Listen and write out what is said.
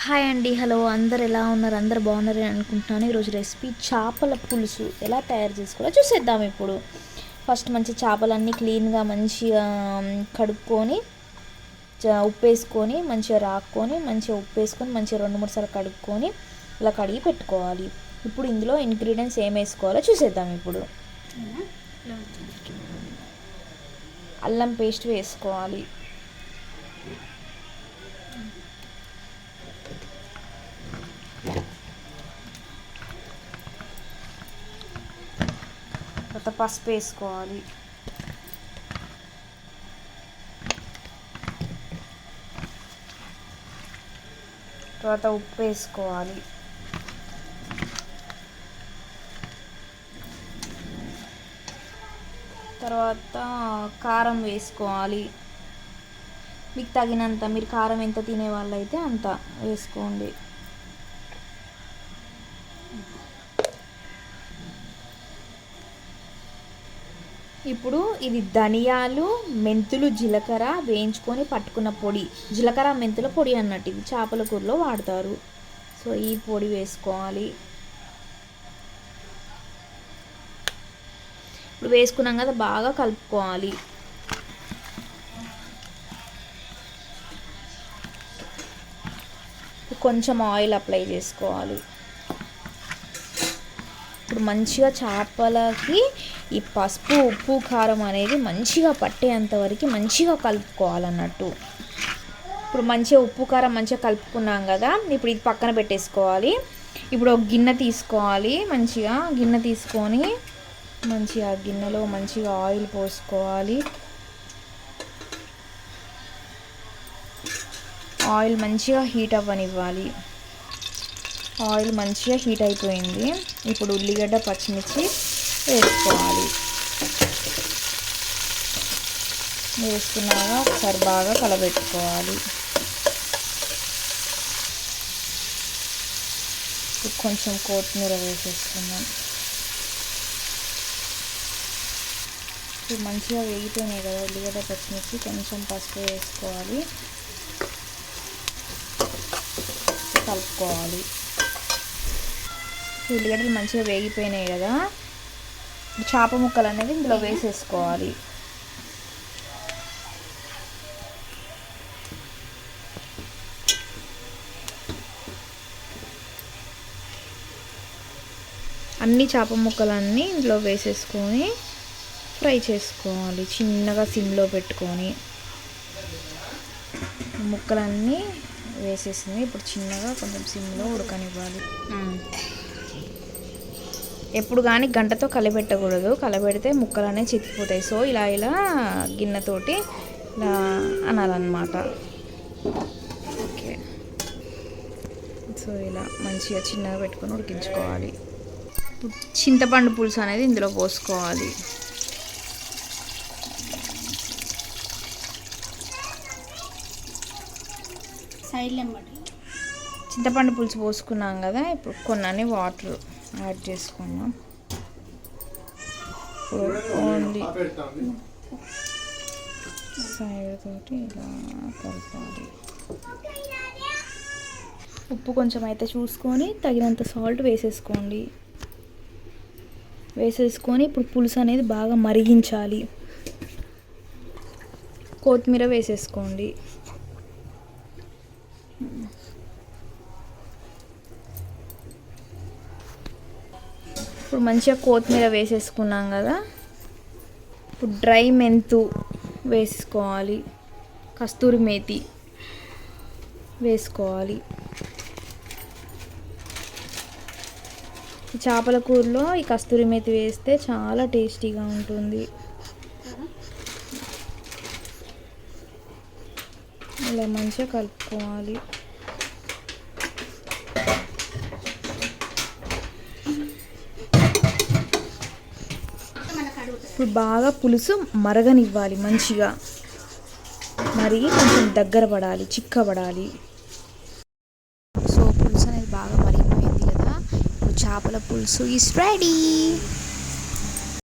Hi అండి, hello. అందరు ఎలా ఉన్నారు? అందరు బాగున్నారని అనుకుంటున్నాను. ఈరోజు రెసిపీ చేపల పులుసు ఎలా తయారు చేసుకోవాలో చూసేద్దాం. ఇప్పుడు ఫస్ట్ మంచి చేపలన్నీ క్లీన్గా మంచిగా కడుక్కొని ఉప్పు వేసుకొని మంచిగా రాక్కొని మంచిగా ఉప్పు వేసుకొని మంచిగా 2-3 సార్లు కడుక్కొని ఇలా కడిగి పెట్టుకోవాలి. ఇప్పుడు ఇందులో ఇంగ్రీడియంట్స్ ఏం వేసుకోవాలో చూసేద్దాం. ఇప్పుడు అల్లం పేస్ట్ వేసుకోవాలి. తర్వాత పసుపు వేసుకోవాలి. తర్వాత ఉప్పు వేసుకోవాలి. తర్వాత కారం వేసుకోవాలి. మీకు తగినంత, మీరు కారం ఎంత తినే వాళ్ళైతే అంత వేసుకోండి. ఇప్పుడు ఇది ధనియాలు, మెంతులు, జీలకర్ర వేయించుకొని పట్టుకున్న పొడి, జీలకర్ర మెంతుల పొడి అన్నట్టు ఇది చేపల కూరలో వాడతారు. సో ఈ పొడి వేసుకోవాలి. ఇప్పుడు వేసుకున్నాం కదా, బాగా కలుపుకోవాలి. కొంచెం ఆయిల్ అప్లై చేసుకోవాలి. ఇప్పుడు మంచిగా చేపలకి ఈ పసుపు, ఉప్పు, కారం అనేది మంచిగా పట్టేంత వరకు మంచిగా కలుపుకోవాలన్నట్టు. ఇప్పుడు మంచిగా ఉప్పు కారం మంచిగా కలుపుకున్నాం కదా, ఇప్పుడు ఇది పక్కన పెట్టేసుకోవాలి. ఇప్పుడు ఒక గిన్నె తీసుకోవాలి. మంచిగా గిన్నె తీసుకొని మంచిగా గిన్నెలో మంచిగా ఆయిల్ పోసుకోవాలి. ఆయిల్ మంచిగా హీట్ అవ్వనివ్వాలి. ఆయిల్ మంచిగా హీట్ అయిపోయింది. ఇప్పుడు ఉల్లిగడ్డ, పచ్చిమిర్చి వేసుకోవాలి. వేసుకున్నాక ఒకసారి బాగా కలబెట్టుకోవాలి. కొంచెం కొత్తిమీర వేసేసుకుందాం. ఇప్పుడు మంచిగా వేగిపోయినాయి కదా ఉల్లిగడ్డ, పచ్చిమిర్చి, కొంచెం పసుపు వేసుకోవాలి. కలుపుకోవాలి. ఉల్లిగడ్డలు మంచిగా వేగిపోయినాయి కదా, చేప ముక్కలు అనేది ఇందులో వేసేసుకోవాలి. అన్ని చేప ముక్కలన్నీ ఇందులో వేసేసుకొని ఫ్రై చేసుకోవాలి. చిన్నగా సిమ్లో పెట్టుకొని ముక్కలన్నీ వేసేసింది. ఇప్పుడు చిన్నగా కొంచెం సిమ్లో ఉడకనివ్వాలి. ఎప్పుడు కానీ గంటతో కలబెట్టకూడదు, కలబెడితే ముక్కలు అనేవి చితికిపోతాయి. సో ఇలా గిన్నెతోటి ఇలా అనాలన్నమాట. ఓకే, సో ఇలా మంచిగా చిన్నగా పెట్టుకొని ఉడికించుకోవాలి. చింతపండు పులుసు అనేది ఇందులో పోసుకోవాలి. చింతపండు పులుసు పోసుకున్నాం కదా, ఇప్పుడు కొన్ని వాటర్ యాడ్ చేసుకున్నాం. ఓన్లీ సైడ్ తోటి ఇలా కలపాలి. ఉప్పు కొంచెం అయితే చూసుకొని తగినంత సాల్ట్ వేసేసుకోండి. వేసేసుకొని ఇప్పుడు పులుసు అనేది బాగా మరిగించాలి. కొత్తిమీర వేసేసుకోండి. ఇప్పుడు మంచిగా కొత్తిమీర వేసేసుకున్నాం కదా, ఇప్పుడు డ్రై మెంతు వేసుకోవాలి. కస్తూరి మేతి వేసుకోవాలి. ఈ చేపల కూరలో ఈ కస్తూరి మేతి వేస్తే చాలా టేస్టీగా ఉంటుంది. ఇలా మంచిగా కలుపుకోవాలి. ఇప్పుడు బాగా పులుసు మరగనివ్వాలి. మంచిగా మరిగి కొంచెం దగ్గర పడాలి, చిక్కబడాలి. సో పులుసు అనేది బాగా మరిగిపోయింది కదా, ఇప్పుడు చేపల పులుసు ఈస్ రెడీ.